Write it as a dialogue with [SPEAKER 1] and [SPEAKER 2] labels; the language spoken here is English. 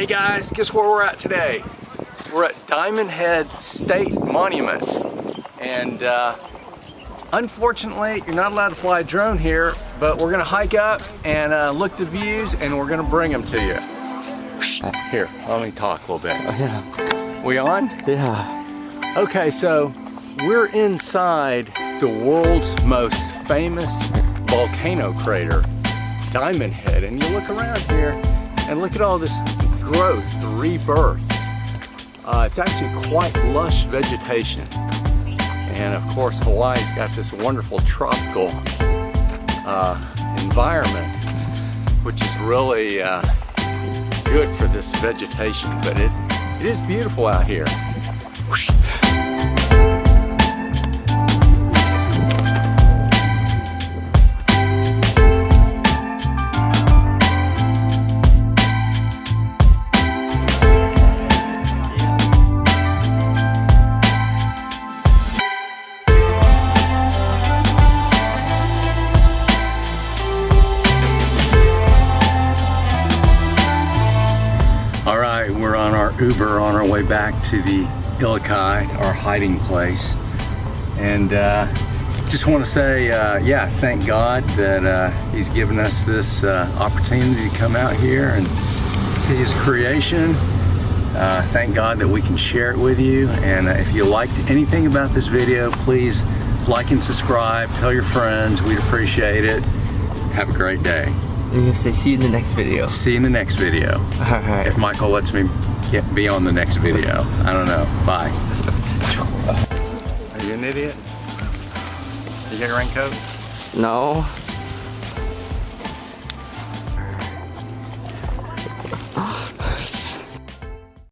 [SPEAKER 1] Hey guys, guess where we're at today? We're at Diamond Head State Monument. And unfortunately, you're not allowed to fly a drone here, but we're gonna hike up and look at the views and we're gonna bring them to you. Here, let me talk a little bit.
[SPEAKER 2] Oh, yeah.
[SPEAKER 1] We on?
[SPEAKER 2] Yeah.
[SPEAKER 1] Okay, so we're inside the world's most famous volcano crater, Diamond Head. And you look around here and look at all this growth, the rebirth. It's actually quite lush vegetation. And of course, Hawaii's got this wonderful tropical environment, which is really good for this vegetation, but it is beautiful out here. All right, we're on our Uber on our way back to the Ilikai, our hiding place. And just want to say, yeah, thank God that He's given us this opportunity to come out here and see His creation. Thank God that we can share it with you. And if you liked anything about this video, please like and subscribe, tell your friends, we'd appreciate it. Have a great day.
[SPEAKER 2] You have to say, see you in the next video.
[SPEAKER 1] See you in the next video.
[SPEAKER 2] Alright.
[SPEAKER 1] If Michael lets me be on the next video. I don't know. Bye. Are you an idiot? You got your raincoat?
[SPEAKER 2] No.